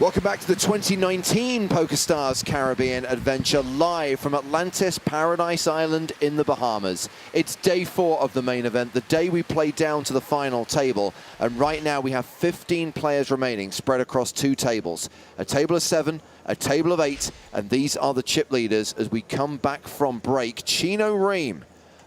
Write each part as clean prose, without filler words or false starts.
Welcome back to the 2019 PokerStars Caribbean Adventure, live from Atlantis, Paradise Island in the Bahamas. It's day 4 of the main event, the day we play down to the final table. And right now we have 15 players remaining, spread across 2 tables. A table of 7, a table of 8, and these are the chip leaders as we come back from break. Chino Rheem,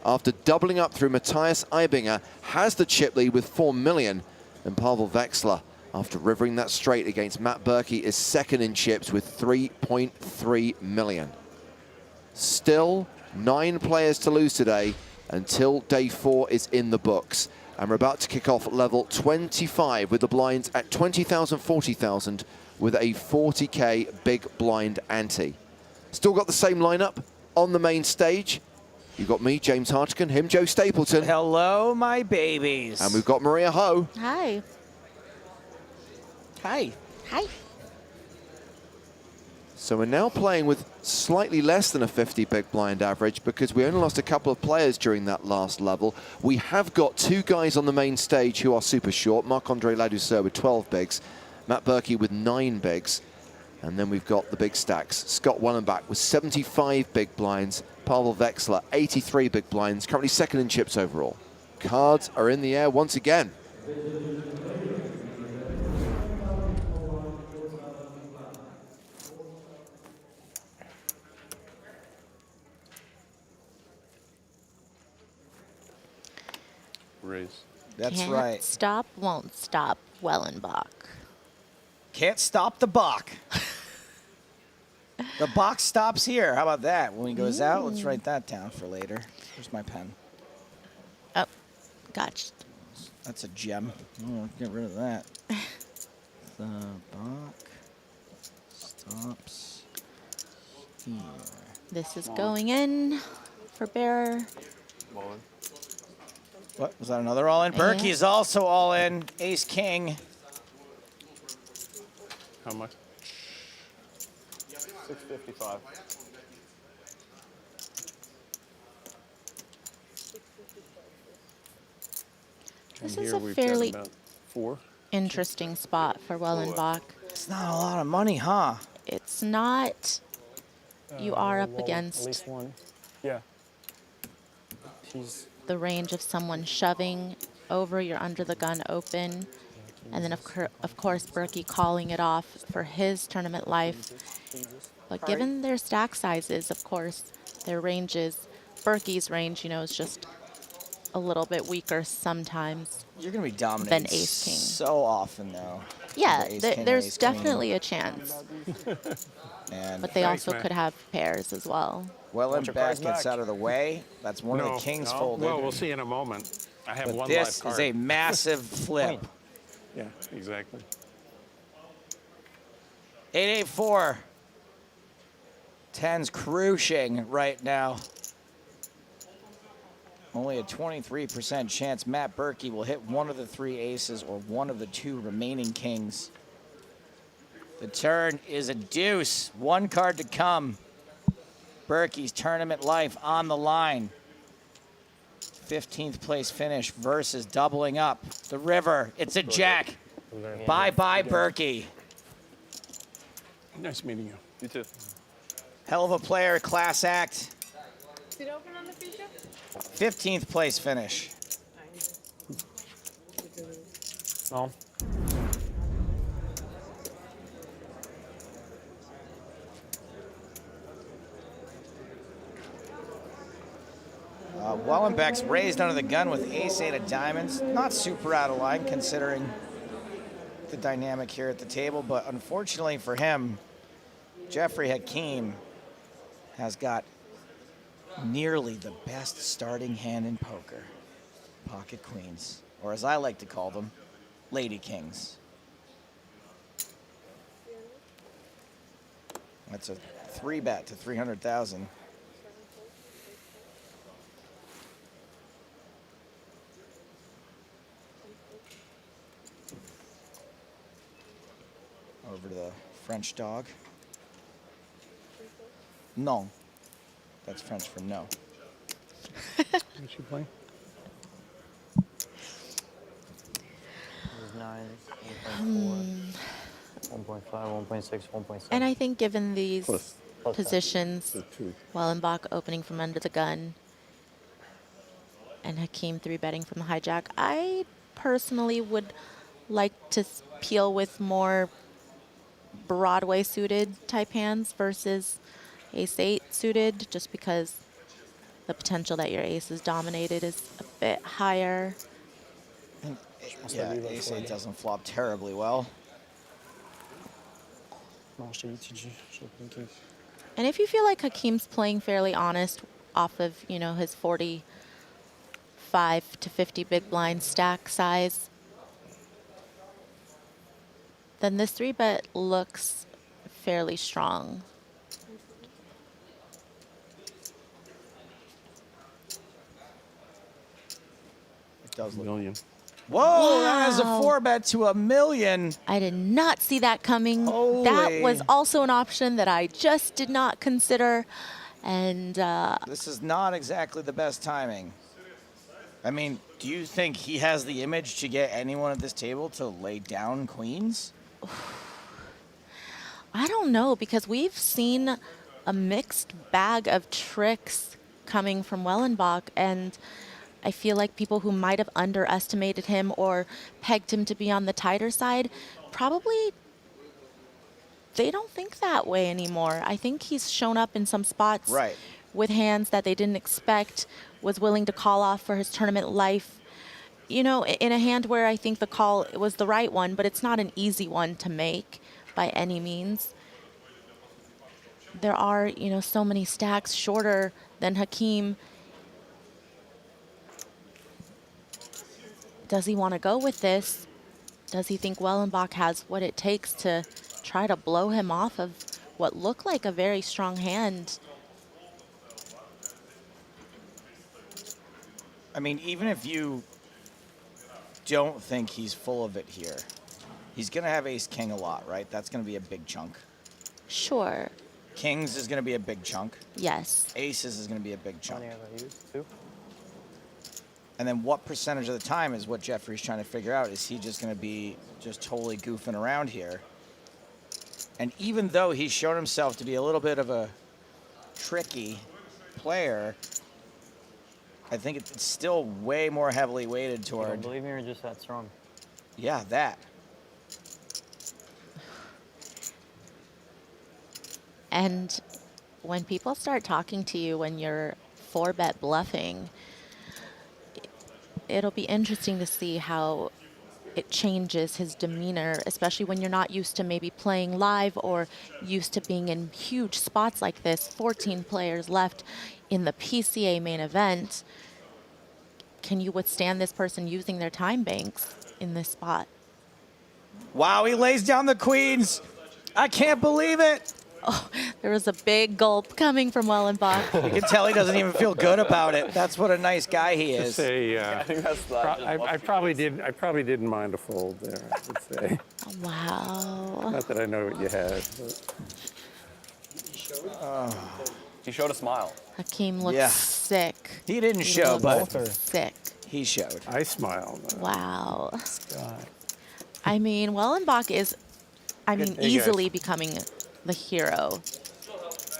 after doubling up through Matthias Eibinger, has the chip lead with 4 million. And Pavel Vexler, after rivering that straight against Matt Berkey, is second in chips with 3.3 million. Still 9 players to lose today until day 4 is in the books. And we're about to kick off level 25 with the blinds at 20,000, 40,000 with a 40K big blind ante. Still got the same lineup on the main stage. You've got me, James Hartigan, him, Joe Stapleton. Hello, my babies. And we've got Maria Ho. Hi. Hi. Hi. So we're now playing with slightly less than a 50 big blind average because we only lost a couple of players during that last level. We have got 2 guys on the main stage who are super short. Marc-Andre Ladouceur with 12 bigs, Matt Berkey with 9 bigs. And then we've got the big stacks. Scott Wellenbach with 75 big blinds. Pavel Vexler, 83 big blinds, currently second in chips overall. Cards are in the air once again. Raise. That's Can't right. stop, won't stop, Wellenbach. Can't stop the Bach. The Bach stops here. How about that? When he goes out, let's write that down for later. Here's my pen. Oh, gotcha. That's a gem. Oh, get rid of that. The Bach stops here. This is going in for bearer. Mullen. What? Was that another all in? Berkey is also all in. Ace King. How much? 655. This And is here a we've fairly got about 4. interesting spot for Wellenbach. It's not a lot of money, huh? It's not. You are up Well, against at least 1. Yeah. He's the range of someone shoving over, you're under the gun open. And then, of course, Berkey calling it off for his tournament life. But given their stack sizes, of course, their ranges, Berkey's range, you know, is just a little bit weaker sometimes. You're going to be dominating Than Ace King. so often, though. Yeah, Ace King or there's Ace Queen. definitely a chance. And But they Thanks, also man. could have pairs as well. Wellenbach cards gets back. out of the way. That's one of the kings folded. Well, we'll see in a moment. I have But 1 this live card. is a massive flip. Yeah, exactly. 884. 10's cruising right now. Only a 23% chance Matt Berkey will hit one of the 3 aces or one of the 2 remaining kings. The turn is a deuce. 1 card to come. Berkey's tournament life on the line. 15th place finish versus doubling up. The river, it's a jack. Bye-bye, Berkey. Nice meeting you. You too. Hell of a player, class act. Is it open on the feature? 15th place finish. No. Wellenbach's raised under the gun with ace-8 of diamonds. Not super out of line considering the dynamic here at the table, but unfortunately for him, Jeffrey Hakeem has got nearly the best starting hand in poker. Pocket queens, or as I like to call them, lady kings. That's a 3-bet to 300,000. Over to the French dog. No. That's French for no. What you play? 1.5, 1.6, 1.7. And I think given these Plus positions, the two. Wellenbach opening from under the gun and Hakeem 3-betting from the hijack, I personally would like to peel with more Broadway suited type hands versus ace-8 suited, just because the potential that your ace is dominated is a bit higher. And yeah, ace-8 doesn't flop terribly well. Non, je t'ai dit, TG. Je l'ai pris. And if you feel like Hakeem's playing fairly honest off of, you know, his 45 to 50 big blind stack size, then this 3-bet looks fairly strong. It does look. Million. Whoa, that is a Wow. 4-bet to $1 million. I did not see that coming. That Holy. was also an option that I just did not consider. And This is not exactly the best timing. I mean, do you think he has the image to get anyone at this table to lay down queens? I don't know, because we've seen a mixed bag of tricks coming from Wellenbach, and I feel like people who might have underestimated him or pegged him to be on the tighter side, probably they don't think that way anymore. I think he's shown up in some spots Right. with hands that they didn't expect, was willing to call off for his tournament life. You know, in a hand where I think the call was the right one, but it's not an easy one to make by any means. There are, you know, so many stacks shorter than Hakeem. Does he want to go with this? Does he think Wellenbach has what it takes to try to blow him off of what looked like a very strong hand? I mean, even if you don't think he's full of it here, he's going to have ace-king a lot, right? That's going to be a big chunk. Sure. Kings is going to be a big chunk. Yes. Aces is going to be a big How chunk. many have I used? 2? And then what percentage of the time is what Jeffrey's trying to figure out. Is he just going to be just totally goofing around here? And even though he's shown himself to be a little bit of a tricky player, I think it's still way more heavily weighted You don't toward, believe me or just that strong? yeah, that. And when people start talking to you when you're 4-bet bluffing, it'll be interesting to see how it changes his demeanor, especially when you're not used to maybe playing live or used to being in huge spots like this. 14 players left in the PCA main event. Can you withstand this person using their time banks in this spot? Wow, he lays down the queens. I can't believe it. Oh, there was a big gulp coming from Wellenbach. You can tell he doesn't even feel good about it. That's what a nice guy he is. Say, I think that's like I probably didn't mind a fold there, I would say. Wow. Not that I know what you had. But. he showed a smile. Hakeem looks Yeah. sick. He didn't He show, looks but sick. he showed. I smiled. Wow. God. I mean, Wellenbach is, Hey, guys. easily becoming the hero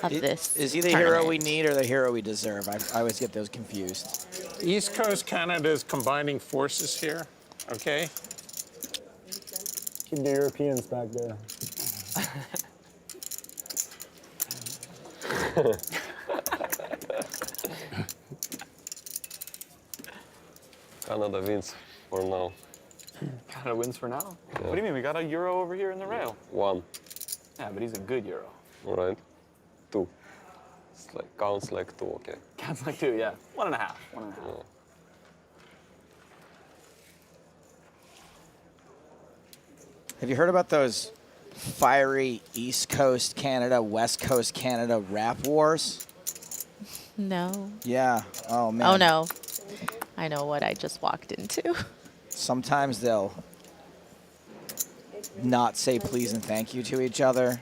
of this. Is he the hero tournament. we need or the hero we deserve? I always get those confused. East Coast Canada is combining forces here, okay? Keep the Europeans back there. Canada wins for now. Canada wins for now? What do you mean? We got a Euro over here in the rail. 1, Yeah, but he's a good Euro. all right? 2. It's like, counts like 2, okay? Counts like 2, yeah. 1.5. 1.5. Yeah. Have you heard about those fiery East Coast Canada, West Coast Canada rap wars? No. Yeah. Oh, man. Oh, no. I know what I just walked into. Sometimes they'll not say please and thank you to each other.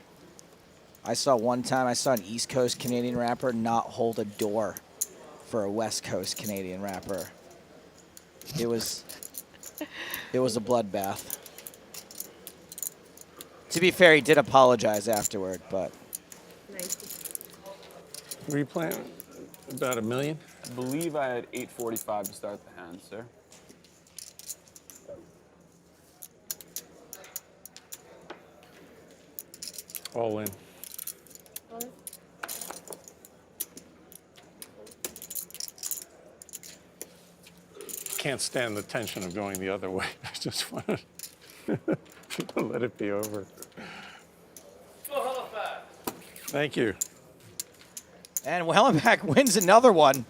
I saw one time, I saw an East Coast Canadian rapper not hold a door for a West Coast Canadian rapper. It was a bloodbath. To be fair, he did apologize afterward, but Were you playing about $1 million? I believe I had 845 to start the hand, sir. All in. Can't stand the tension of going the other way. I just want to let it be over. Thank you. and Wellenbach wins another one.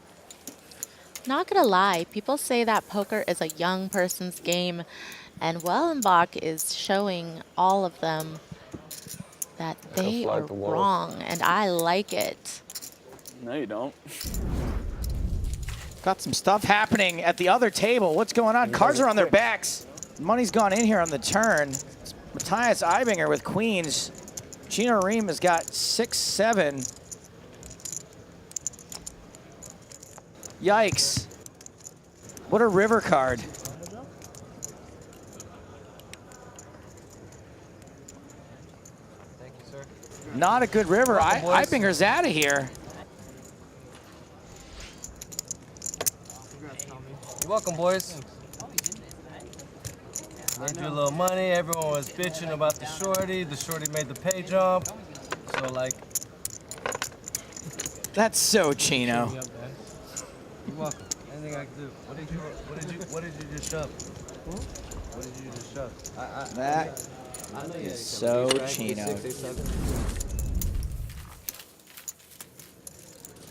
Not gonna lie, people say that poker is a young person's game, and Wellenbach is showing all of them that they flag are the wall. wrong, and I like it. No, you don't. Got some stuff happening at the other table. What's going on? Cards are on their backs. Money's gone in here on the turn. It's Matthias Eibinger with queens. Chino Rheem has got 6-7. Yikes. What a river card. Thank you, sir. Not a good river. Welcome, boys. Eibinger's out of here. You're welcome, boys. Made you a little money. Everyone was bitching about the shorty. The shorty made the pay jump. So, like, That's so Chino. you're welcome. Anything I can do. What did you just shove? What did you just shove? That is so Chino.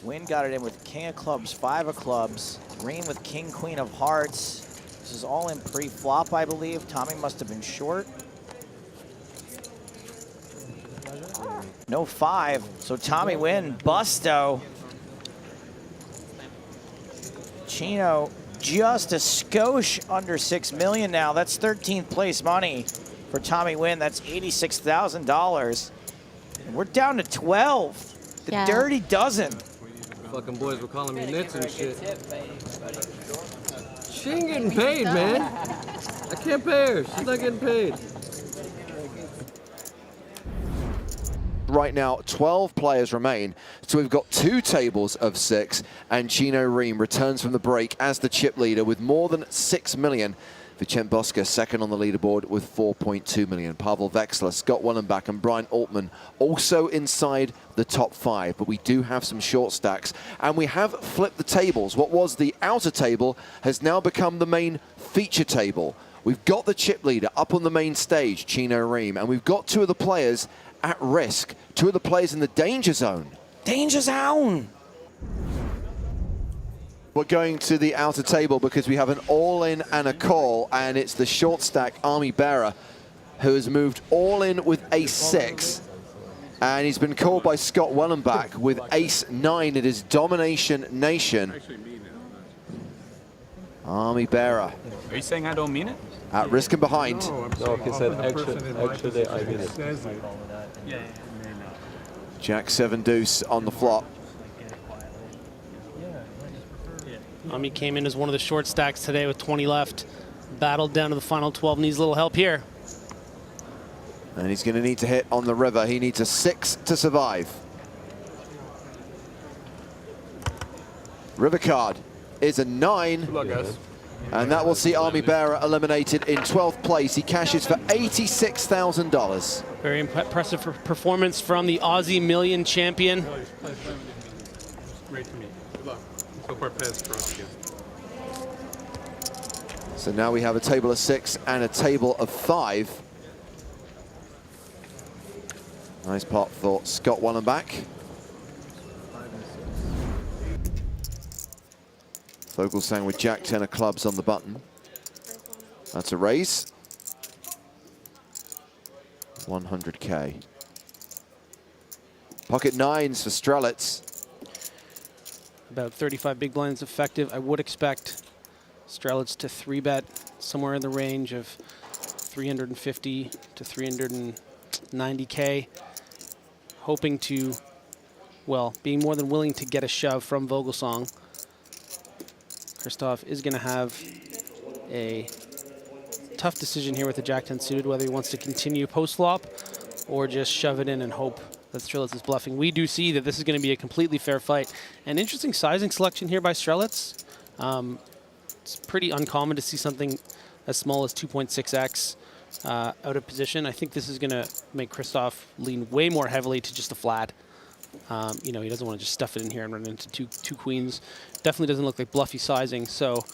Wynn got it in with king of clubs, 5 of clubs. Rheem with king, queen of hearts. This is all in pre-flop, I believe. Tommy must have been short. No 5, so Tommy Wynn, busto. Chino just a skosh under 6 million now. That's 13th place money for Tommy Wynn. That's $86,000. And we're down to 12. The Yeah. dirty dozen. Fucking boys were calling me nits and shit. She ain't getting paid, man. I can't pay her. She's not getting paid. Right now, 12 players remain, so we've got 2 tables of 6, and Chino Rheem returns from the break as the chip leader with more than 6 million. Vicent Bosca second on the leaderboard with 4.2 million. Pavel Vexler, Scott Wellenbach, and Brian Altman also inside the top 5, but we do have some short stacks, and we have flipped the tables. What was the outer table has now become the main feature table. We've got the chip leader up on the main stage, Chino Rheem, and we've got 2 of the players at risk, 2 of the players in the danger zone. Danger zone. We're going to the outer table because we have an all-in and a call, and it's the short stack Army Bearer who has moved all in with ace-6, and he's been called by Scott Wellenbach with ace-9. It is Domination Nation. Army Bearer Are you saying I don't mean it? at risk and behind. No, he said actually I mean it. Jack 7 deuce on the flop. Ami came in as one of the short stacks today with 20 left. Battled down to the final 12, needs a little help here. And he's going to need to hit on the river. He needs a 6 to survive. River card is a 9. Good luck, guys. And that will see Army Bearer eliminated in 12th place. He cashes for $86,000. Very impressive performance from the Aussie Million champion. Great to meet you. Good luck. So far, past for us again. So now we have a table of 6 and a table of 5. Nice pot for Scott Wellenbach. Vogelsang with Jack 10 of clubs on the button. That's a raise. 100K. Pocket 9s for Strelitz. About 35 big blinds effective. I would expect Strelitz to 3-bet somewhere in the range of 350 to 390K. Hoping to, well, being more than willing to get a shove from Vogelsang. Christoph is going to have a tough decision here with the Jack 10 suited, whether he wants to continue post-flop or just shove it in and hope that Strelitz is bluffing. We do see that this is going to be a completely fair fight. An interesting sizing selection here by Strelitz. It's pretty uncommon to see something as small as 2.6x out of position. I think this is going to make Christoph lean way more heavily to just a flat. You know, he doesn't want to just stuff it in here and run into two queens. Definitely doesn't look like bluffy sizing, so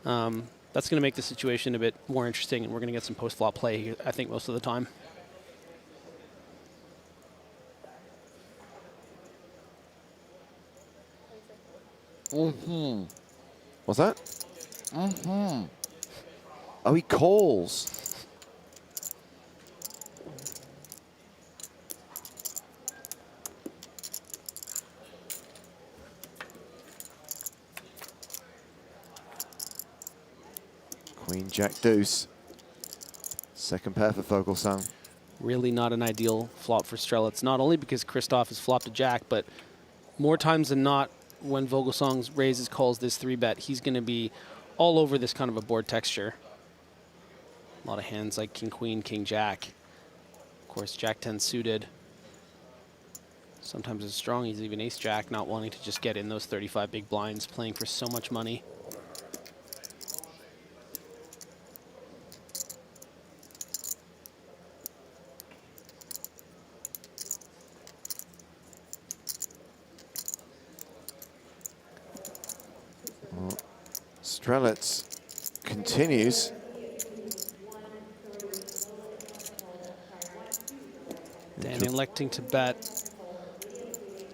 that's going to make the situation a bit more interesting, and we're going to get some post-flop play here, I think, most of the time. What's that? Oh, he calls. Queen, Jack, deuce. Second pair for Vogelsang. Really not an ideal flop for Strelitz, not only because Christoph has flopped a jack, but more times than not, when Vogelsang raises calls this 3-bet, he's going to be all over this kind of a board texture. A lot of hands like king, queen, king, jack. Of course, jack 10 suited. Sometimes it's strong. He's even ace jack, not wanting to just get in those 35 big blinds, playing for so much money. Strelitz continues. And electing to bet.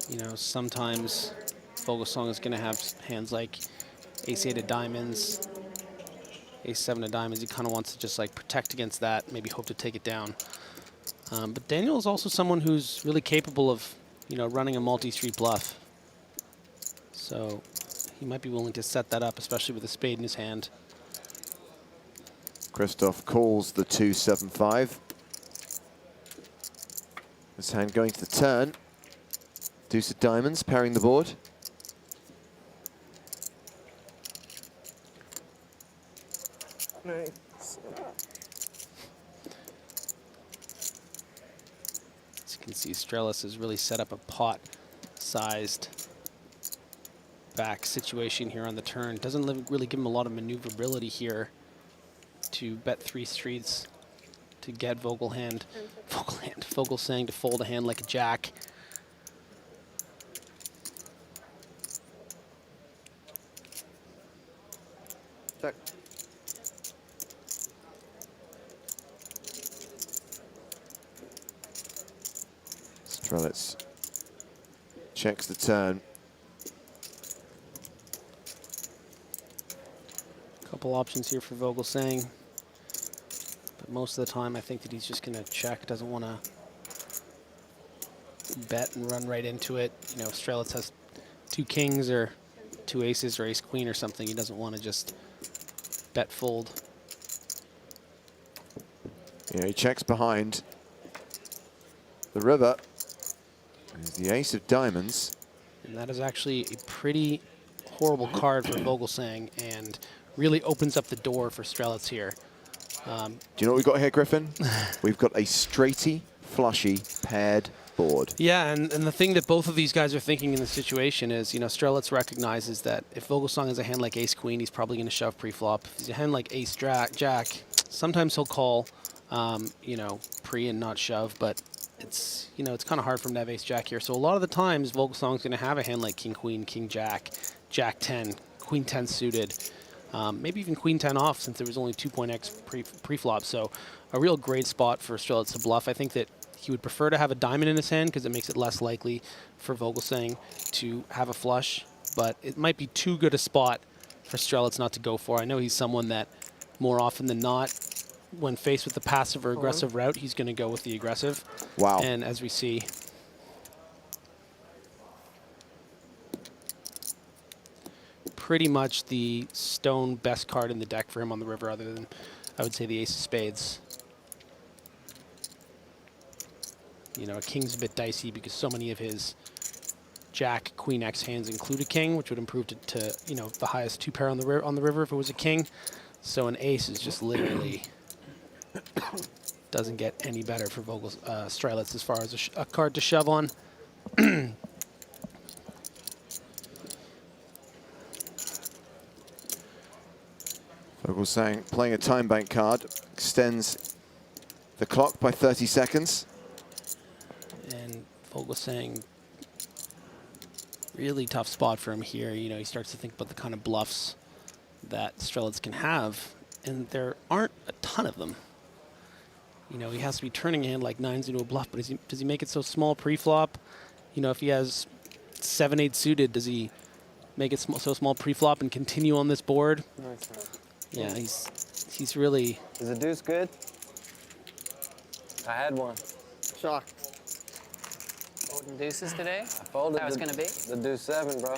You know, sometimes Vogelsang is going to have hands like ace-8 of diamonds, ace-7 of diamonds. He kind of wants to just like protect against that, maybe hope to take it down. But Daniel is also someone who's really capable of, you know, running a multi-street bluff. So he might be willing to set that up, especially with a spade in his hand. Christoph calls the 2-7-5. This hand going to the turn. Deuce of diamonds pairing the board. Nice. As you can see, Strelitz has really set up a pot-sized back situation here on the turn. Doesn't really give him a lot of maneuverability here to bet 3 streets to get Vogelsang to fold a hand like a jack. Check. Strelitz checks the turn. Couple options here for Vogelsang, but most of the time I think that he's just going to check. Doesn't want to bet and run right into it. You know, if Strelitz has 2 kings or 2 aces or ace queen or something, he doesn't want to just bet fold. Yeah, he checks behind the river. There's the ace of diamonds. And that is actually a pretty horrible card for Vogelsang, and really opens up the door for Strelitz here. Do you know what we've got here, Griffin? We've got a straighty, flushy, paired board. Yeah, and the thing that both of these guys are thinking in the situation is, you know, Strelitz recognizes that if Vogelsang has a hand like ace-queen, he's probably going to shove pre-flop. If he's a hand like ace-jack, sometimes he'll call, you know, pre and not shove, but it's, you know, it's kind of hard for him to have ace-jack here. So a lot of the times, Vogelsang's going to have a hand like king-queen, king-jack, jack-10, queen-10 suited. Maybe even queen 10 off, since there was only 2.x pre-flop. So a real great spot for Strelitz to bluff. I think that he would prefer to have a diamond in his hand because it makes it less likely for Vogelsang to have a flush. But it might be too good a spot for Strelitz not to go for. I know he's someone that more often than not, when faced with the passive or aggressive route, he's going to go with the aggressive. Wow. And as we see, pretty much the stone best card in the deck for him on the river, other than, I would say, the ace of spades. You know, a king's a bit dicey because so many of his jack, queen X hands include a king, which would improve to you know, the highest 2 pair on the river if it was a king. So an ace is just literally doesn't get any better for Strelitz as far as a card to shove on. Vogelsang playing a time bank card, extends the clock by 30 seconds. And Vogelsang, really tough spot for him here. You know, he starts to think about the kind of bluffs that Strelitz can have, and there aren't a ton of them. You know, he has to be turning a hand like nines into a bluff, but does he make it so small pre-flop? You know, if he has 7-8 suited, does he make it so small pre-flop and continue on this board? No, it's not. Yeah, he's really... Is the deuce good? I had one. Shocked. Folding deuces today? I folded That was gonna be? the deuce 7, bro.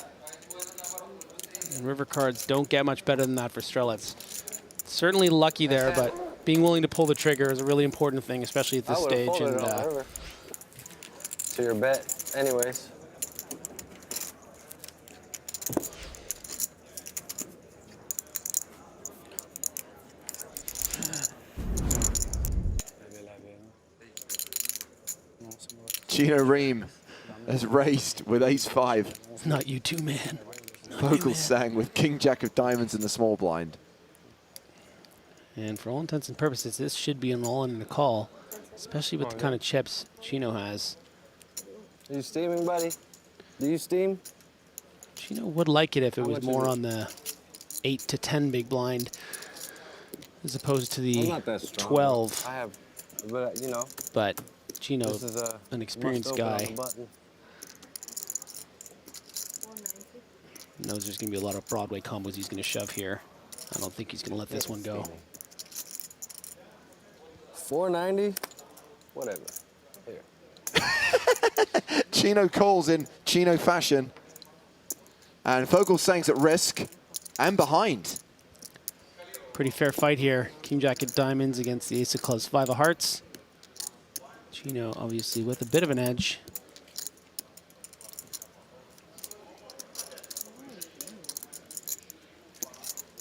And river cards don't get much better than that for Strelitz. Certainly lucky there, but being willing to pull the trigger is a really important thing, especially at this I would've stage. folded And it on river. To your bet, anyways. Chino Rheem has raised with ace-5. It's not you two, man. Vogelsang with king-jack of diamonds in the small blind. And for all intents and purposes, this should be an all-in and a call, especially with the kind of chips Chino has. Are you steaming, buddy? Do you steam? Chino would like it if it How was much more is it? on the 8 to 10 big blind, as opposed to I'm the not that strong. 12. I have, but you know. But Chino, This is a an experienced guy, knows there's going to be a lot of Broadway combos he's going to shove here. I don't think he's going to let this one go. 490? Whatever. Here. Chino calls in Chino fashion. And Vogelsang's at risk and behind. Pretty fair fight here. King Jack of diamonds against the ace of clubs, 5 of hearts. Chino obviously with a bit of an edge.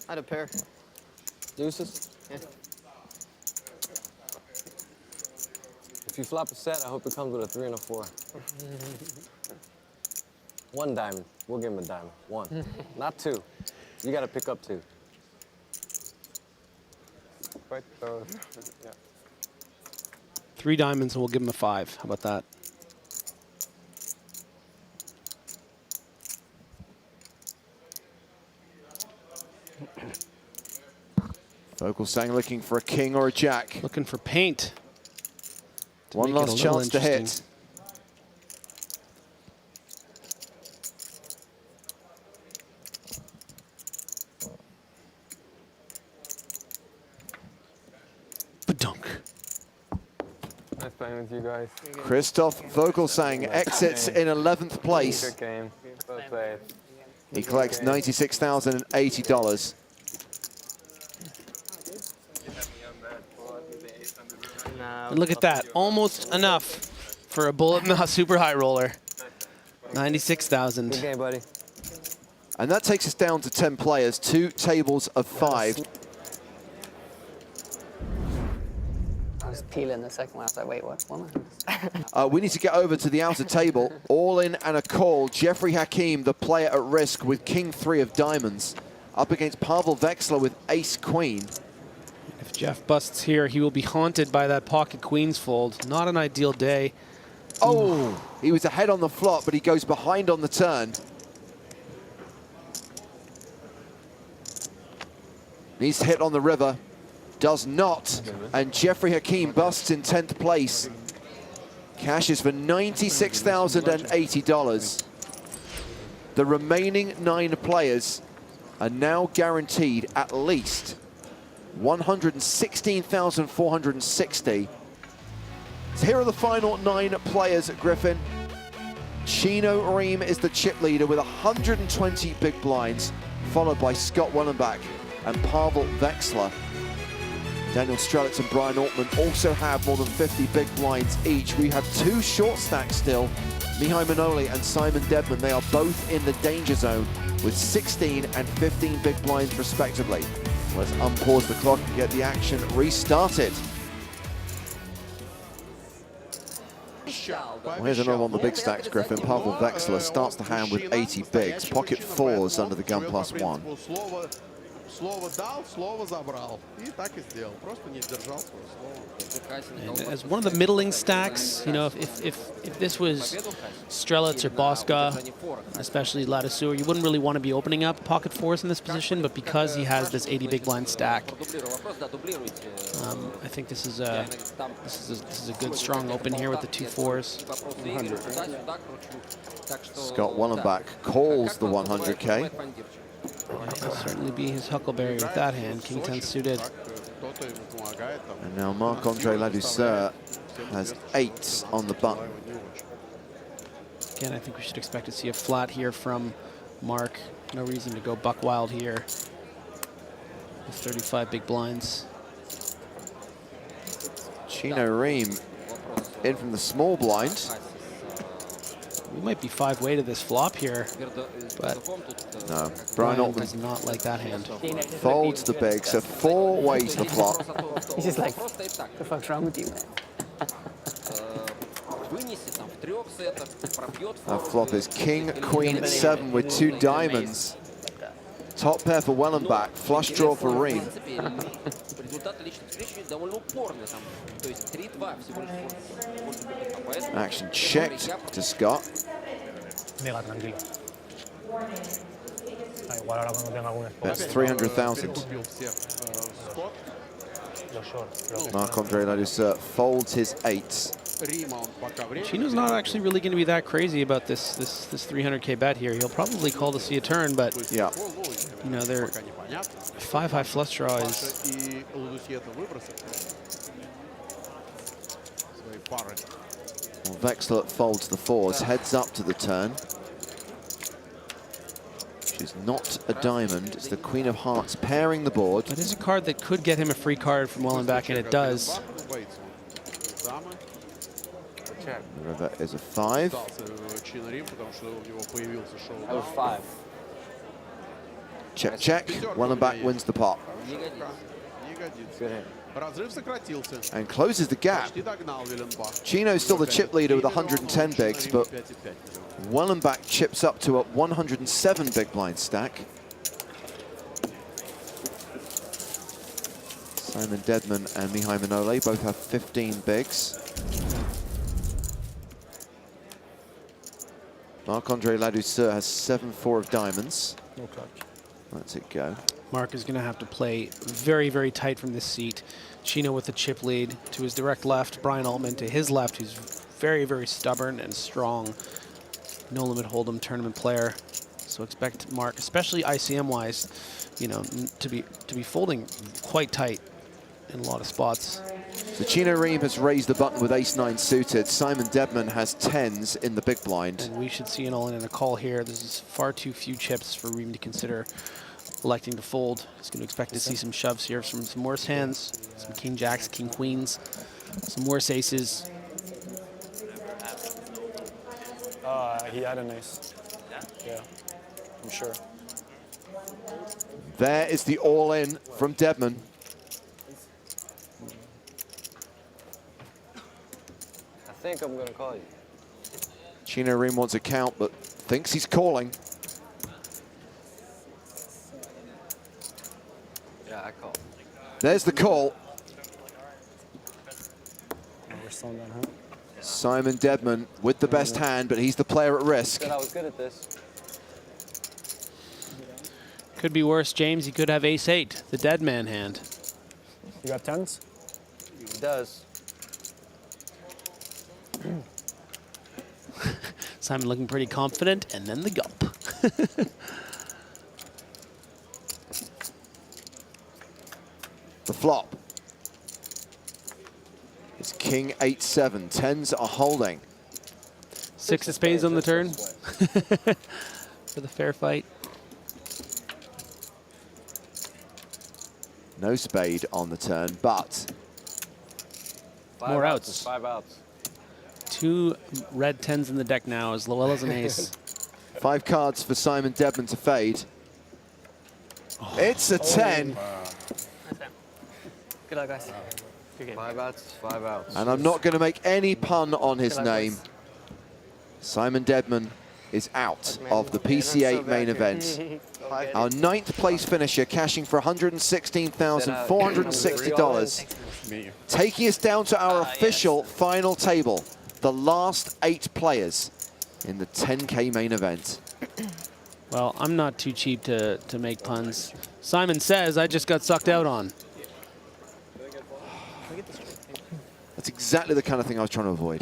I had a pair. Deuces? Yeah. If you flop a set, I hope it comes with a 3 and a 4. 1 diamond. We'll give him a diamond. 1. Not 2. You got to pick up 2. Right. Yeah. 3 diamonds and we'll give him a 5. How about that? Vogelsang looking for a king or a jack. Looking for paint. One last chance to hit. Ba-dunk. Nice playing with you guys. Christoph Vogelsang exits in 11th place. Good game. Well played. He collects $96,080. And look at that, almost enough for a bullet in the super high roller. 96,000. Good game, buddy. And that takes us down to 10 players, 2 tables of 5. I was peeling the second one. I was like, wait, what? We need to get over to the outer table. All in and a call. Jeffrey Hakeem, the player at risk with king 3 of diamonds, up against Pavel Vexler with ace queen. If Jeff busts here, he will be haunted by that pocket queens fold. Not an ideal day. Oh, he was ahead on the flop, but he goes behind on the turn. Needs to hit on the river. Does not. And Jeffrey Hakeem busts in 10th place. Cashes for $96,080. The remaining 9 players are now guaranteed at least $116,460. So here are the final 9 players at Griffin. Chino Rheem is the chip leader with 120 big blinds, followed by Scott Wellenbach and Pavel Vexler. Daniel Strelitz and Brian Altman also have more than 50 big blinds each. We have 2 short stacks still. Mihai Manoli and Simon Debman, they are both in the danger zone with 16 and 15 big blinds respectively. Let's unpause the clock and get the action restarted. Well, here's another one on the big stacks, Griffin. Pavel Wexler starts the hand with 80 bigs, pocket fours under the gun +1. And as one of the middling stacks, you know, if this was Strelitz or Bosca, especially Ladiseur, you wouldn't really want to be opening up pocket fours in this position, but because he has this 80 big blind stack, I think this is a good strong open here with the 2 fours. Scott Wellenbach calls the 100K. It'll certainly be his huckleberry with that hand, King 10 suited. And now Marc-Andre Ladouceur has 8s on the button. Again, I think we should expect to see a flat here from Mark. No reason to go buck wild here with 35 big blinds. Chino Rheem in from the small blind. We might be 5-way to this flop here, but no, Brian Altman does not like that hand. Folds the big, so 4-way to the flop. He's just like, what the fuck's wrong with you, man? That flop is King, Queen, 7 with 2 diamonds. Top pair for Wellenbach, flush draw for Rheem. Action checked to Scott. That's 300,000. Marc-Andre Ladouceur folds his 8s. Chino's not actually really going to be that crazy about this 300K bet here. He'll probably call to see a turn, but yeah, you know, their 5-high flush draw is. Well, Wexler folds the 4s, heads up to the turn. She's not a diamond, it's the Queen of Hearts pairing the board. It is a card that could get him a free card from Wellenbach, and it does. The river is a 5. That was 5. Check, check. Wellenbach wins the pot. Good hand. And closes the gap. Chino's still the chip leader with 110 bigs, but Wellenbach chips up to a 107 big blind stack. Simon Dedman and Mihai Manole both have 15 bigs. Marc-Andre Ladouceur has 7-4 of diamonds. Let's it go. Mark is going to have to play very, very tight from this seat. Chino with the chip lead to his direct left. Brian Altman to his left, who's very, very stubborn and strong. No limit hold'em tournament player. So expect Mark, especially ICM-wise, you know, to be folding quite tight in a lot of spots. So Chino Rheem has raised the button with ace-9 suited. Simon Dedman has 10s in the big blind. And we should see an all-in and a call here. This is far too few chips for Rheem to consider electing to fold. He's going to expect to see some shoves here from some worse hands, some king jacks, king queens, some worse aces. He had an ace. Yeah, I'm sure. There is the all-in from Dedman. I think I'm going to call you. Chino Rheem wants a count, but thinks he's calling. Yeah, I call. There's the call. We're slowing down, huh? Simon Dedman with the best hand, but he's the player at risk. Said I was good at this. Could be worse, James. He could have ace-8, the dead man hand. You got 10s? He does. Simon looking pretty confident, and then the gulp. The flop. It's king 8-7. 10s are holding. 6 of spades on the turn for the fair fight. No spade on the turn, but More outs. 5 outs. 2 red 10s in the deck now, as well as an ace. 5 cards for Simon Dedman to fade. It's a 10. Good luck, guys. 5 outs, 5 outs. And I'm not going to make any pun on his Good luck, name. boys. Simon Dedman is out of the PCA main event. Our 9th place finisher cashing for $116,460. Taking us down to our official final table. The last 8 players in the 10K main event. Well, I'm not too cheap to make puns. Simon says I just got sucked out on. That's exactly the kind of thing I was trying to avoid.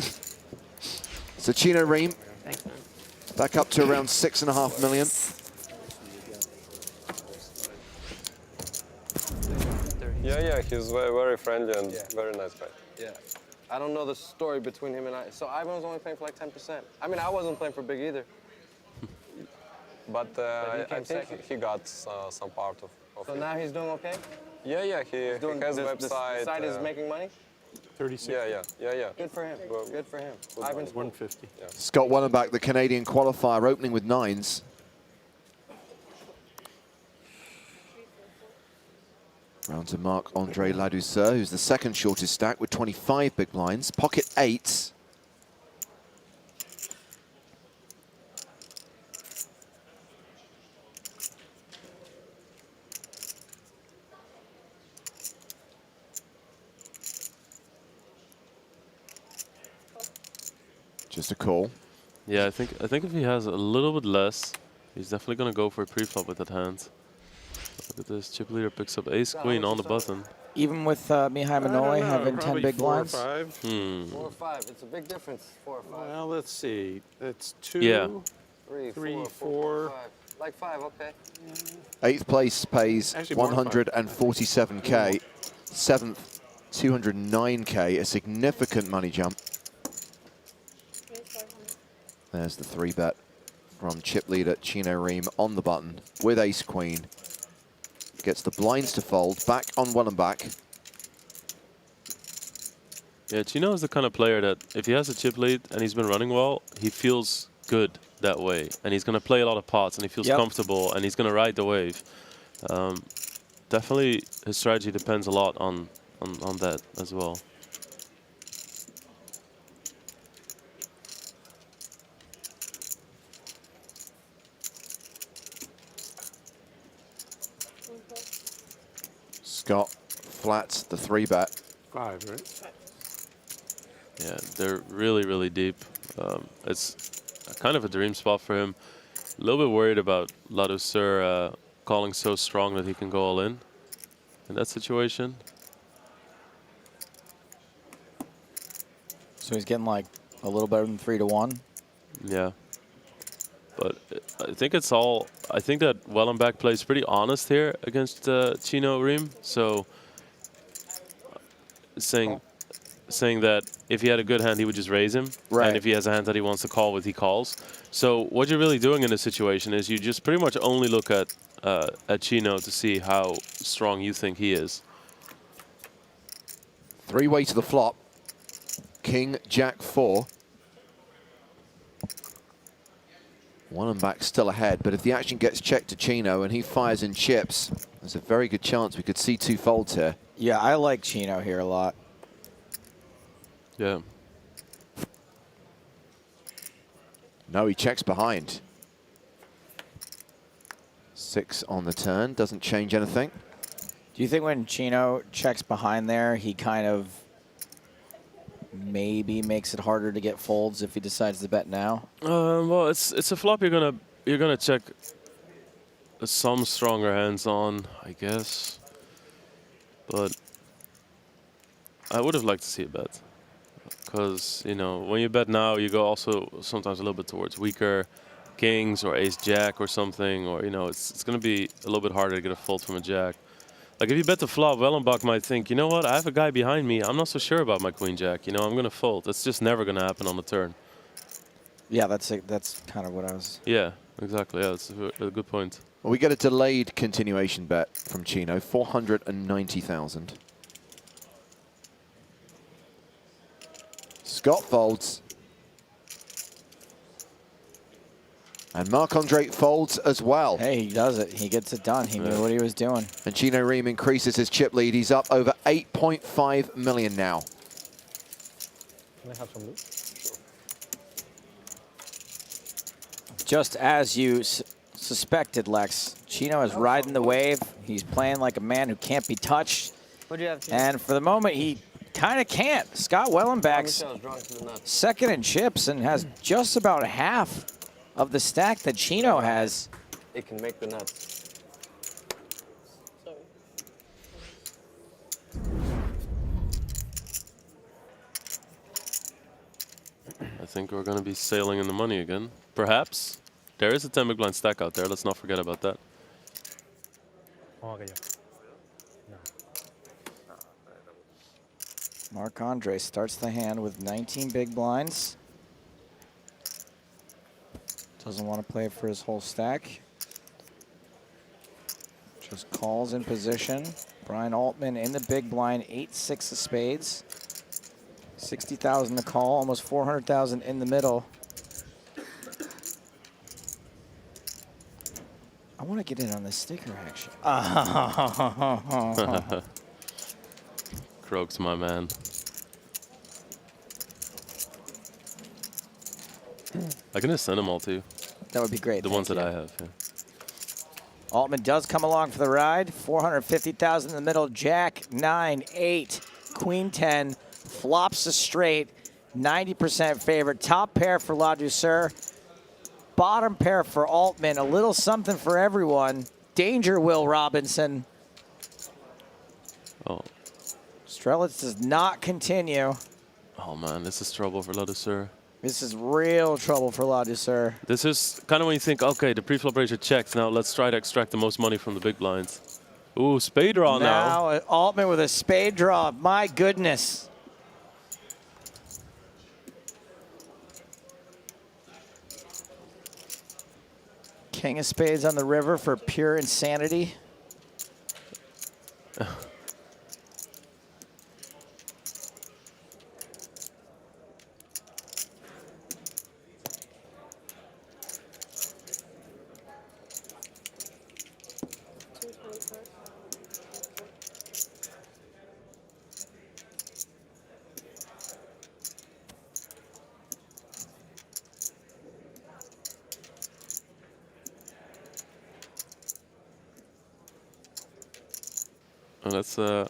So Chino Rheem, Thanks, man. back up to around 6.5 million. Yeah, he's very, very friendly and very nice guy. Yeah. I don't know the story between him and I. So Ivan was only playing for like 10%. I mean, I wasn't playing for big either. But I think he got some part of So it. now he's doing okay? Yeah, he has a website. The site is making money? 36. Yeah. Good for him. Good for him. Ivan's 150. Yeah. Scott Wellenbach, the Canadian qualifier, opening with 9s. Round to Marc-Andre Ladouceur, who's the second shortest stack with 25 big blinds. Pocket 8s. Just a call. Yeah, I think if he has a little bit less, he's definitely gonna go for a pre-flop with that hand. Look at this, chip leader picks up ace queen on the button. Even with Mihai Manoy having 10 big blinds? 4 or 5. 4 or 5. It's a big difference. 4 or 5. Well, let's see. That's 2. Yeah. 3, 3, 4, 4. 5. Like 5, okay. 8th place pays Actually, more than 147K. 7th, 209K, a significant money jump. There's the 3-bet from chip leader Chino Rheem on the button with ace queen. Gets the blinds to fold, back on Wellenbach. Yeah, Chino is the kind of player that if he has a chip lead and he's been running well, he feels good that way. And he's going to play a lot of pots and he feels comfortable and he's going to ride the wave. Definitely his strategy depends a lot on that as well. Scott flats the 3-bet. 5, right? Yeah, they're really, really deep. It's kind of a dream spot for him. A little bit worried about Ladouceur calling so strong that he can go all in that situation. So he's getting like a little better than 3 to 1. Yeah. But I think it's all, I think that Wellenbach plays pretty honest here against Chino Rheem. So saying that if he had a good hand, he would just raise him. Right. And if he has a hand that he wants to call with, he calls. So what you're really doing in this situation is you just pretty much only look at Chino to see how strong you think he is. 3-way to the flop. King, Jack 4. Wellenbach still ahead, but if the action gets checked to Chino and he fires in chips, there's a very good chance we could see 2 folds here. Yeah, I like Chino here a lot. Yeah. No, he checks behind. 6 on the turn, doesn't change anything. Do you think when Chino checks behind there, he kind of maybe makes it harder to get folds if he decides to bet now? Well, it's a flop you're gonna check some stronger hands on, I guess. But I would have liked to see a bet. Because, you know, when you bet now, you go also sometimes a little bit towards weaker kings or ace-jack or something. Or, you know, it's going to be a little bit harder to get a fold from a jack. Like, if you bet the flop, Wellenbach might think, you know what, I have a guy behind me. I'm not so sure about my queen-jack. You know, I'm going to fold. It's just never going to happen on the turn. Yeah, that's kind of what I was... Yeah, exactly. Yeah, that's a good point. Well, we get a delayed continuation bet from Chino, 490,000. Scott folds. And Marc-Andre folds as well. Hey, he does it. He gets it done. He knew what he was doing. And Chino Rheem increases his chip lead. He's up over 8.5 million now. Can I have some loot? Just as you suspected, Lex, Chino is riding the wave. He's playing like a man who can't be touched. What do you have, Chino? And for the moment, he kind of can't. Scott Wellenbach's second in chips and has just about half of the stack that Chino has. It can make the nuts. I think we're going to be sailing in the money again. Perhaps. There is a 10 big blind stack out there. Let's not forget about that. Marc-Andre starts the hand with 19 big blinds. Doesn't want to play for his whole stack. Just calls in position. Brian Altman in the big blind, 8-6 of spades. 60,000 to call, almost 400,000 in the middle. I want to get in on this sticker action. Croaks, my man. I can just send them all to you. That would be great. The ones that I have, yeah. Altman does come along for the ride. 450,000 in the middle. Jack, 9, 8, Queen 10, flops a straight. 90% favorite. Top pair for La Douceur. Bottom pair for Altman. A little something for everyone. Danger, Will Robinson. Oh. Strelitz does not continue. Oh, man, this is trouble for La Douceur. This is real trouble for La Douceur. This is kind of when you think, okay, the pre-flop range are checked. Now let's try to extract the most money from the big blinds. Ooh, spade draw now. Now Altman with a spade draw. My goodness. King of spades on the river for pure insanity. And that's a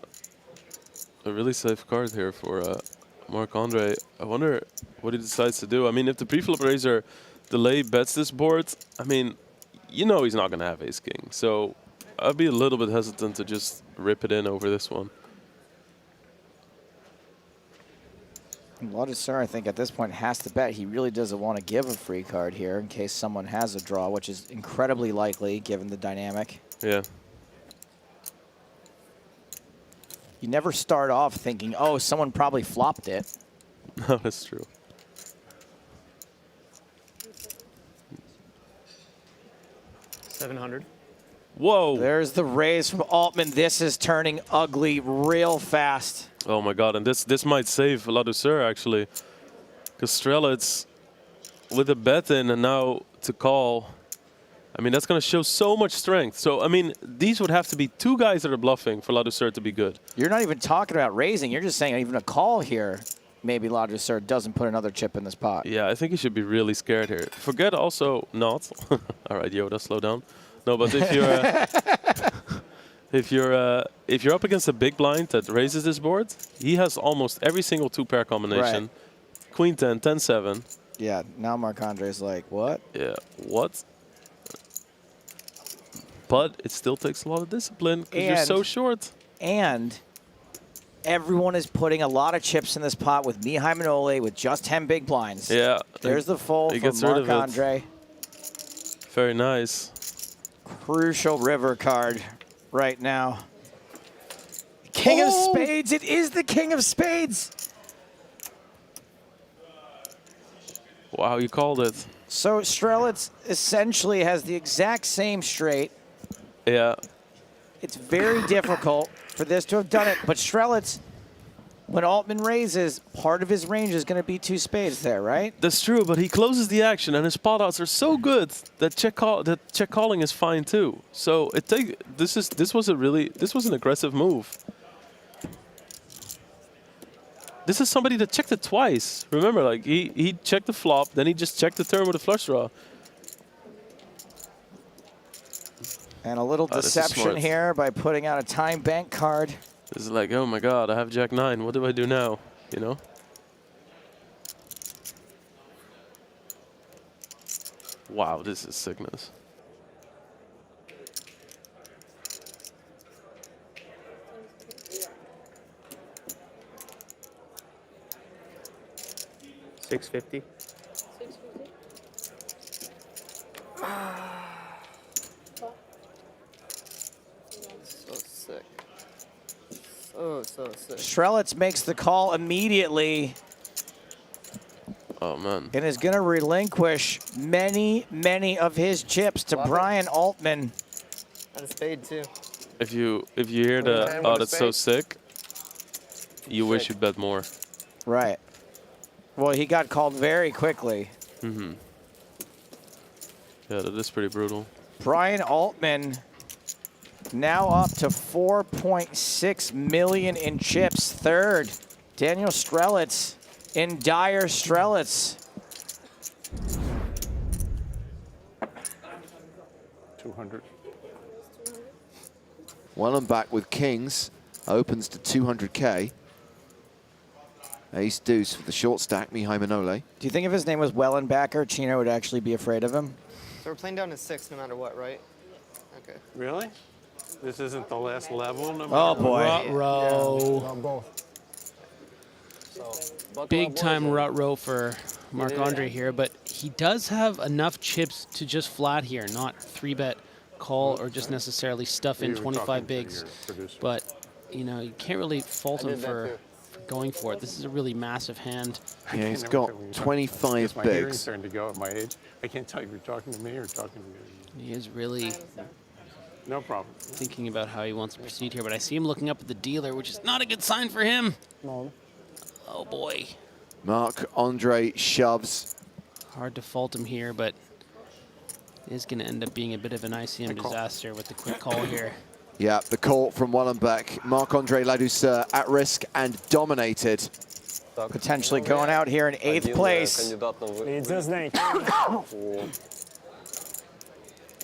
really safe card here for Marc-Andre. I wonder what he decides to do. I mean, if the pre-flop raiser delay bets this board, I mean, you know he's not going to have ace-king. So I'd be a little bit hesitant to just rip it in over this one. La Douceur, I think, at this point has to bet. He really doesn't want to give a free card here in case someone has a draw, which is incredibly likely given the dynamic. Yeah. You never start off thinking, oh, someone probably flopped it. No, that's true. $700. Whoa. There's the raise from Altman. This is turning ugly real fast. Oh, my God. And this might save La Douceur, actually. Because Strelitz with a bet in and now to call. I mean, that's going to show so much strength. So, I mean, these would have to be two guys that are bluffing for La Douceur to be good. You're not even talking about raising. You're just saying even a call here, maybe La Douceur doesn't put another chip in this pot. Yeah, I think you should be really scared here. Forget also not. All right, Yoda, slow down. No, but if you're if you're up against a big blind that raises this board, he has almost every single two-pair combination. Right. Queen 10, 10-7. Yeah, now Marc-Andre's like, what? Yeah, what? But it still takes a lot of discipline because you're so short. And everyone is putting a lot of chips in this pot with Mihai Manole with just 10 big blinds. Yeah. There's the fold He from gets rid of it. Marc-Andre. Very nice. Crucial river card right now. King of spades. It is the king of spades. Wow, you called it. So Strelitz essentially has the exact same straight. Yeah. It's very difficult for this to have done it, but Strelitz when Altman raises, part of his range is going to be 2 spades there, right? That's true, but he closes the action, and his pot outs are so good that check calling is fine too. So this was an aggressive move. This is somebody that checked it twice. Remember, like he checked the flop, then he just checked the turn with a flush draw. And a little deception here by putting out a time bank card. This is like, oh my God, I have Jack 9. What do I do now? You know? Wow, this is sickness. $650. So sick. So sick. Strelitz makes the call immediately. Oh, man. And is going to relinquish many, many of his chips to Brian Altman. And a spade, too. If you hear the, oh, that's so sick, you wish you'd bet more. Right. Well, he got called very quickly. Mm-hmm. Yeah, that is pretty brutal. Brian Altman now up to 4.6 million in chips. Third, Daniel Strelitz in dire Strelitz. 200. Wellenbach with kings opens to 200K. Ace deuce for the short stack, Mihai Manole. Do you think if his name was Wellenbacher, Chino would actually be afraid of him? So we're playing down to 6 no matter what, right? Okay. Really? This isn't the last level? No Oh, boy. Rut-row. So, Big time rut-row for Marc-Andre here, but he does have enough chips to just flat here, not 3-bet call or just necessarily stuff in 25 bigs. But, you know, you can't really fault him for going for it. This is a really massive hand. Yeah, he's got 25 it's my hearing bigs. starting to go at my age. I can't tell if you're talking to me or talking to me. He is really No problem. thinking about how he wants to proceed here, but I see him looking up at the dealer, which is not a good sign for him. No. Oh, boy. Marc-Andre shoves. Hard to fault him here, but it is going to end up being a bit of an ICM disaster with the quick call here. Yeah, the call from Wellenbach. Marc-Andre Ladouceur at risk and dominated. Potentially going out here in 8th place.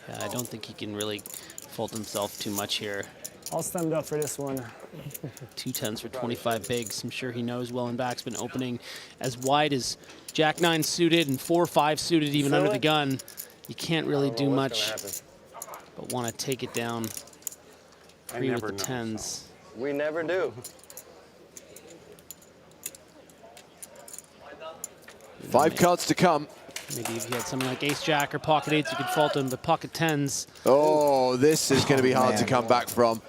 Yeah, I don't think he can really fault himself too much here. I'll stand up for this one. 2 10s for 25 bigs. I'm sure he knows Wellenbach's been opening as wide as Jack 9 suited and 4-5 suited even under the gun. You can't really do much, but want to take it down. 3 with the 10s. We never do. 5 cards to come. Maybe if you had something like ace-jack or pocket 8s, you could fault him, but pocket 10s. Oh, this is going to be hard to come back from.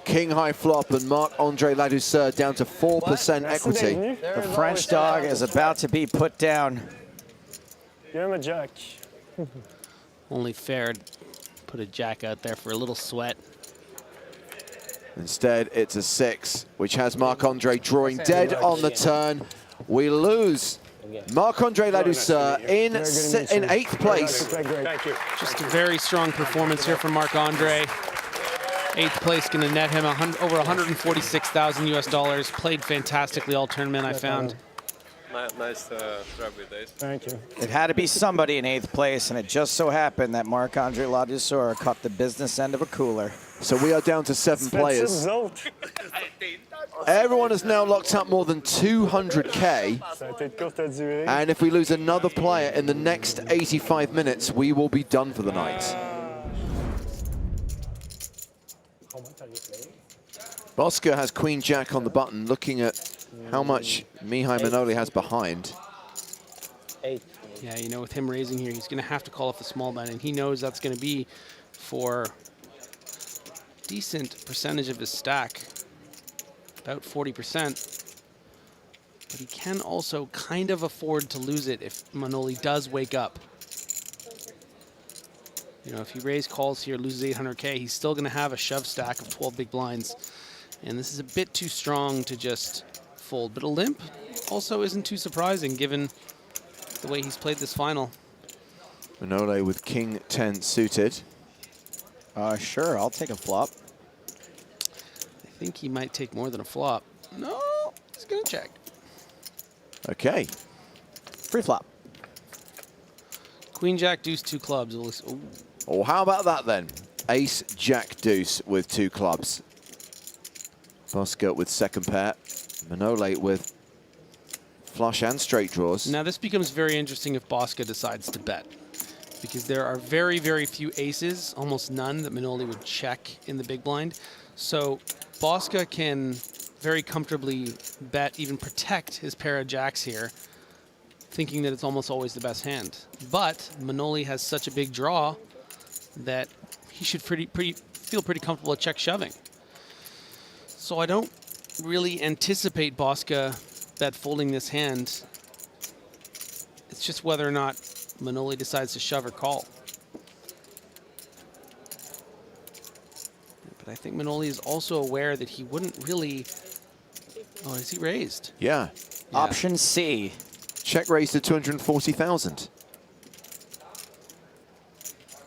King high flop and Marc-Andre Ladouceur down to 4% equity. The French dog is about to be put down. Give him a jack. Only fair to put a jack out there for a little sweat. Instead, it's a 6, which has Marc-Andre drawing dead on the turn. We lose Marc-Andre Ladouceur in 8th place. Thank you. Just a very strong performance here from Marc-Andre. 8th place going to net him over 146,000 US dollars. Played fantastically all tournament, I found. Nice grab with ace. Thank you. It had to be somebody in 8th place, and it just so happened that Marc-Andre Ladouceur caught the business end of a cooler. So we are down to 7 players. Everyone has now locked up more than 200K. And if we lose another player in the next 85 minutes, we will be done for the night. Bosker has Queen Jack on the button, looking at how much Mihai Manole has behind. 8. Yeah, you know, with him raising here, he's going to have to call off the small bet, and he knows that's going to be for a decent percentage of his stack, about 40%. But he can also kind of afford to lose it if Manole does wake up. You know, if he raise calls here, loses 800K, he's still going to have a shove stack of 12 big blinds. And this is a bit too strong to just fold. But a limp also isn't too surprising given the way he's played this final. Manole with king 10 suited. Sure, I'll take a flop. I think he might take more than a flop. No, he's going to check. Okay. Free flop. Queen, jack, deuce, 2 clubs. Ooh. Oh, how about that then? Ace, jack, deuce with 2 clubs. Bosca with second pair. Manole with flush and straight draws. Now this becomes very interesting if Bosca decides to bet, because there are very, very few aces, almost none, that Manole would check in the big blind. So Bosca can very comfortably bet, even protect his pair of jacks here, thinking that it's almost always the best hand. But Manole has such a big draw that he should feel pretty comfortable at check shoving. So I don't really anticipate Bosca bet folding this hand. It's just whether or not Manole decides to shove or call. But I think Manole is also aware that he wouldn't really... Oh, is he raised? Yeah. Option C. Check raised to 240,000.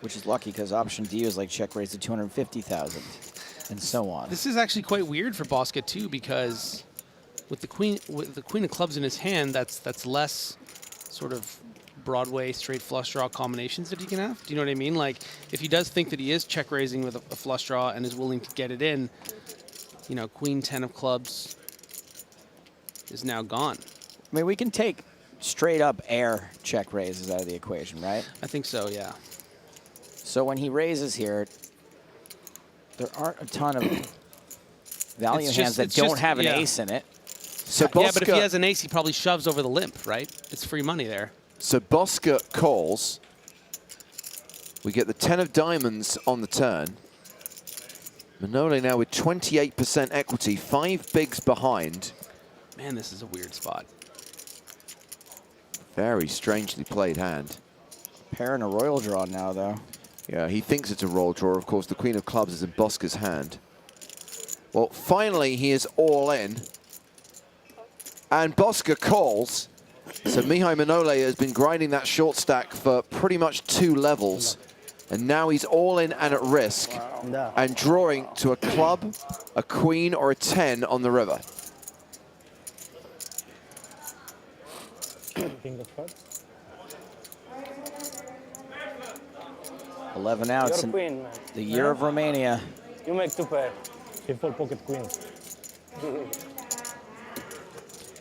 Which is lucky because option D was like check raised to 250,000 and so on. This is actually quite weird for Bosca too, because with the queen of clubs in his hand, that's less sort of Broadway straight flush draw combinations that he can have. Do you know what I mean? Like if he does think that he is check raising with a flush draw and is willing to get it in, you know, queen 10 of clubs is now gone. I mean, we can take straight up air check raises out of the equation, right? I think so, yeah. So when he raises here, there aren't a ton of value hands that don't have an ace in it. So Bosca, yeah, but if he has an ace, he probably shoves over the limp, right? It's free money there. So Bosca calls. We get the 10 of diamonds on the turn. Manole now with 28% equity, 5 bigs behind. Man, this is a weird spot. Very strangely played hand. Pair and a royal draw now, though. Yeah, he thinks it's a royal draw. Of course, the queen of clubs is in Bosca's hand. Well, finally, he is all in. And Bosca calls. So Mihai Manole has been grinding that short stack for pretty much 2 levels. And now he's all in and at risk. And drawing to a club, a queen, or a 10 on the river. King of hearts. 11 outs in Queen, man. the year of Romania. You make 2 pair. He fold pocket queens.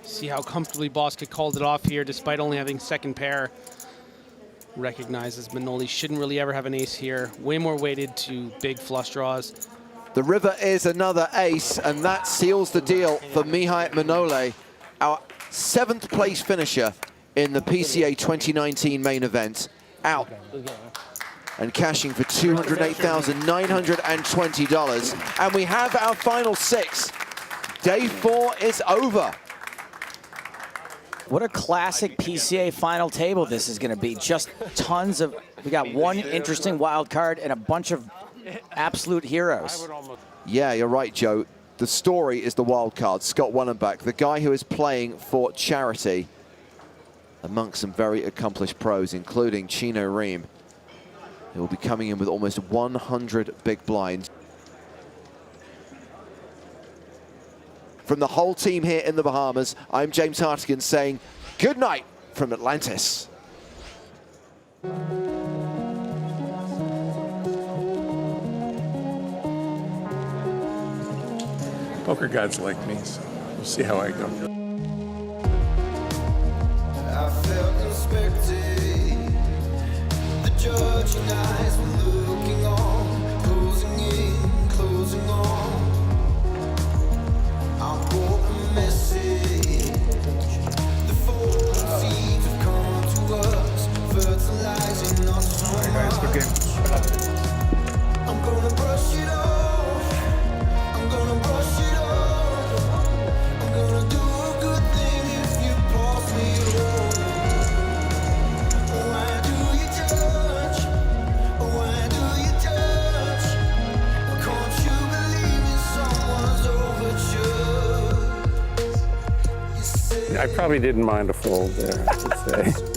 See how comfortably Bosca called it off here, despite only having second pair. Recognizes Manole shouldn't really ever have an ace here. Way more weighted to big flush draws. The river is another ace, and that seals the deal for Mihai Manole, our 7th place finisher in the PCA 2019 main event, out and cashing for $208,920. And we have our final 6. Day 4 is over. What a classic PCA final table this is going to be. Just tons of, we got one interesting wild card and a bunch of absolute heroes. Yeah, you're right, Joe. The story is the wild card, Scott Wellenbach, the guy who is playing for charity amongst some very accomplished pros, including Chino Rheem, who will be coming in with almost 100 big blinds. From the whole team here in the Bahamas, I'm James Hartigan saying good night from Atlantis. Poker gods like me, so we'll see how I go. I felt inspected. The judging eyes were looking on, closing in, closing on. I brought a message. The fallen seeds have come to us, fertilizing our soul. All right, guys, good game. I'm gonna brush it off. I'm gonna brush it off. I'm gonna do a good thing if you pass me wrong. Why do you judge? Why do I probably didn't mind a fold there, I should say.